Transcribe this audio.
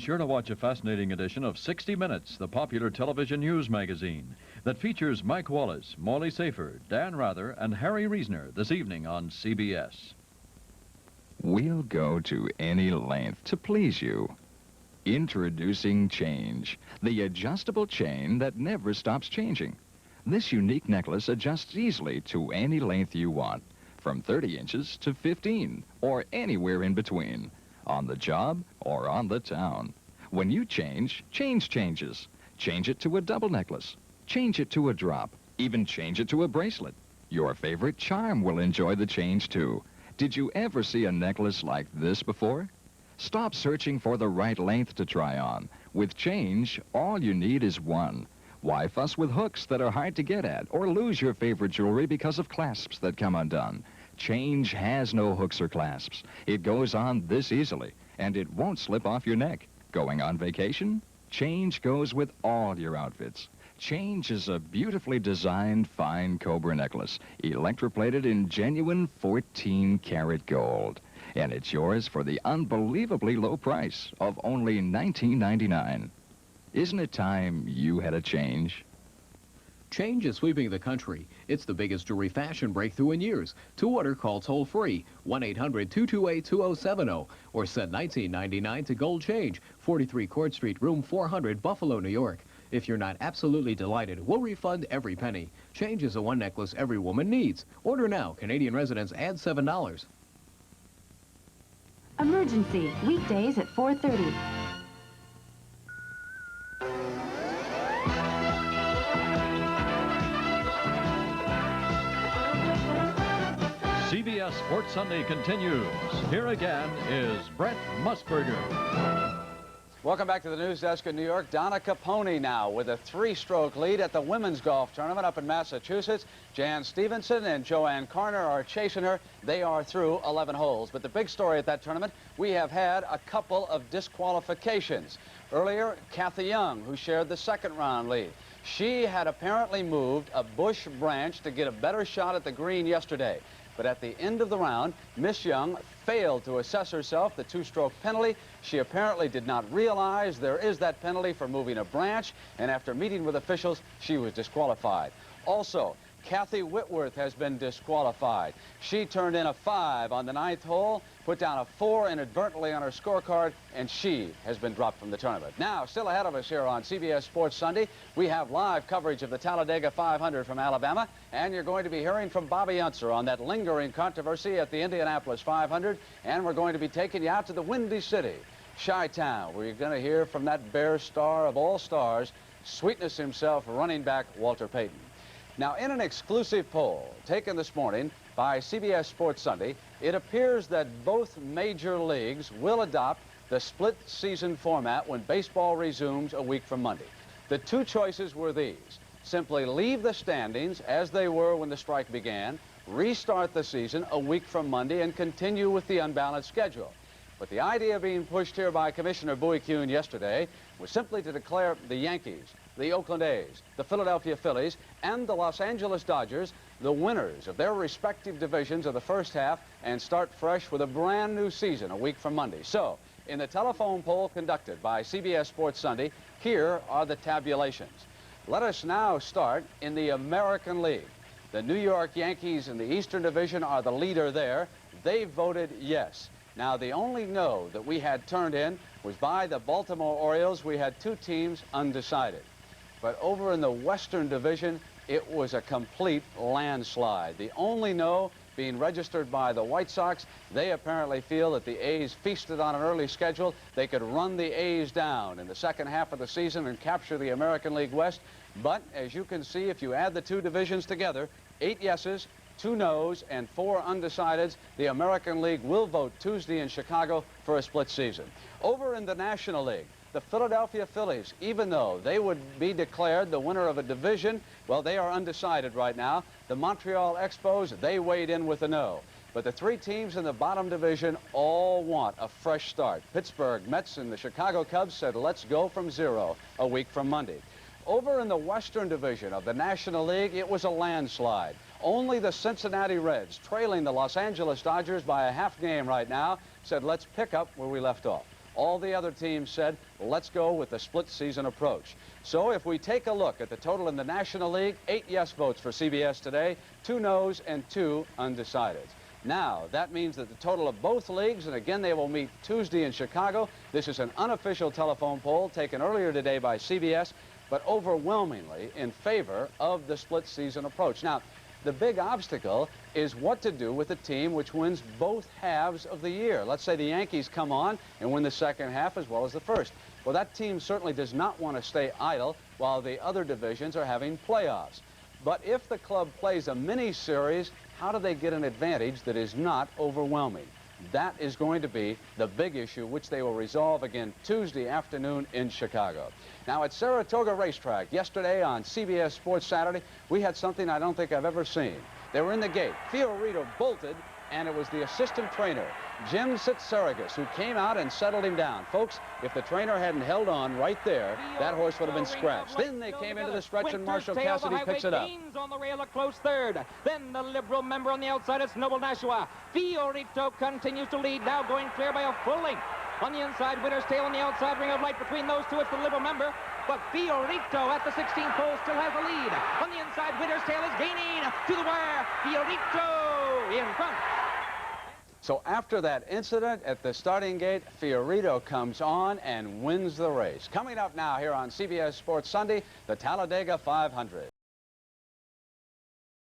sure to watch a fascinating edition of 60 Minutes, the popular television news magazine that features Mike Wallace, Morley Safer, Dan Rather, and Harry Reasoner this evening on CBS. We'll go to any length to please you. Introducing Change, the adjustable chain that never stops changing. This unique necklace adjusts easily to any length you want, from 30 inches to 15, or anywhere in between, on the job or on the town. When you change, Change changes. Change it to a double necklace. Change it to a drop. Even change it to a bracelet. Your favorite charm will enjoy the change too. Did you ever see a necklace like this before? Stop searching for the right length to try on. With Change, all you need is one. Why fuss with hooks that are hard to get at, or lose your favorite jewelry because of clasps that come undone? Change has no hooks or clasps. It goes on this easily, and it won't slip off your neck. Going on vacation? Change goes with all your outfits. Change is a beautifully designed fine cobra necklace, electroplated in genuine 14-karat gold. And it's yours for the unbelievably low price of only $19.99. Isn't it time you had a change? Change is sweeping the country. It's the biggest jewelry fashion breakthrough in years. To order, call toll-free 1-800-228-2070 or send $19.99 to Gold Change, 43 Court Street, room 400, Buffalo, New York. If you're not absolutely delighted, we'll refund every penny. Change is a one necklace every woman needs. Order now. Canadian residents add $7. Emergency, weekdays at 4:30. CBS Sports Sunday continues. Here again is Brent Musburger. Welcome back to the news desk in New York. Donna Capone now with a 3-stroke lead at the women's golf tournament up in Massachusetts. Jan Stevenson and Joanne Carner are chasing her. They are through 11 holes. But the big story at that tournament, we have had a couple of disqualifications. Earlier, Kathy Young, who shared the second-round lead. She had apparently moved a bush branch to get a better shot at the green yesterday. But at the end of the round, Miss Young failed to assess herself the 2-stroke penalty. She apparently did not realize there is that penalty for moving a branch, and after meeting with officials, she was disqualified. Also, Kathy Whitworth has been disqualified. She turned in a 5 on the 9th hole, put down a 4 inadvertently on her scorecard, and she has been dropped from the tournament. Now, still ahead of us here on CBS Sports Sunday, we have live coverage of the Talladega 500 from Alabama, and you're going to be hearing from Bobby Unser on that lingering controversy at the Indianapolis 500, and we're going to be taking you out to the Windy City, Chi-Town, where you're going to hear from that Bear star of all stars, Sweetness himself, running back Walter Payton. Now, in an exclusive poll taken this morning by CBS Sports Sunday, it appears that both major leagues will adopt the split-season format when baseball resumes a week from Monday. The two choices were these: simply leave the standings as they were when the strike began, restart the season a week from Monday, and continue with the unbalanced schedule. But the idea being pushed here by Commissioner Bowie Kuhn yesterday was simply to declare the Yankees, the Oakland A's, the Philadelphia Phillies, and the Los Angeles Dodgers the winners of their respective divisions of the first half and start fresh with a brand new season a week from Monday. So, in the telephone poll conducted by CBS Sports Sunday, here are the tabulations. Let us now start in the American League. The New York Yankees in the Eastern Division are the leader there. They voted yes. Now, the only no that we had turned in was by the Baltimore Orioles. We had two teams undecided. But over in the Western Division, it was a complete landslide. The only no being registered by the White Sox. They apparently feel that the A's feasted on an early schedule. They could run the A's down in the second half of the season and capture the American League West. But as you can see, if you add the two divisions together, 8 yeses, 2 no's, and 4 undecideds, the American League will vote Tuesday in Chicago for a split season. Over in the National League, the Philadelphia Phillies, even though they would be declared the winner of a division, well, they are undecided right now. The Montreal Expos, they weighed in with a no. But the 3 teams in the bottom division all want a fresh start. Pittsburgh, Mets, and the Chicago Cubs said, let's go from 0 a week from Monday. Over in the Western Division of the National League, it was a landslide. Only the Cincinnati Reds, trailing the Los Angeles Dodgers by a half game right now, said, let's pick up where we left off. All the other teams said, let's go with the split season approach. So if we take a look at the total in the National League, 8 yes votes for CBS today, 2 no's, and 2 undecideds. Now, that means that the total of both leagues, and again, they will meet Tuesday in Chicago. This is an unofficial telephone poll taken earlier today by CBS, but overwhelmingly in favor of the split season approach. Now, the big obstacle is what to do with a team which wins both halves of the year. Let's say the Yankees come on and win the second half as well as the first. Well, that team certainly does not want to stay idle while the other divisions are having playoffs. But if the club plays a mini-series, how do they get an advantage that is not overwhelming? That is going to be the big issue, which they will resolve again Tuesday afternoon in Chicago. Now, at Saratoga Racetrack, yesterday on CBS Sports Saturday, we had something I don't think I've ever seen. They were in the gate. Fiorito bolted, and it was the assistant trainer, Jim Sitsaragus, who came out and settled him down. Folks, if the trainer hadn't held on right there, that horse would have been scratched. Then they came into the stretch, and Marshall Cassidy picks it up. On the rail, a close third. Then the Liberal member on the outside, it's Noble Nashua. Fiorito continues to lead, now going clear by a full length. On the inside, Winner's Tail on the outside, ring of light between those two. It's the Liberal member. But Fiorito at the 16th hole still has the lead. On the inside, Winner's Tail is gaining to the wire. Fiorito in front. So after that incident at the starting gate, Fiorito comes on and wins the race. Coming up now here on CBS Sports Sunday, the Talladega 500.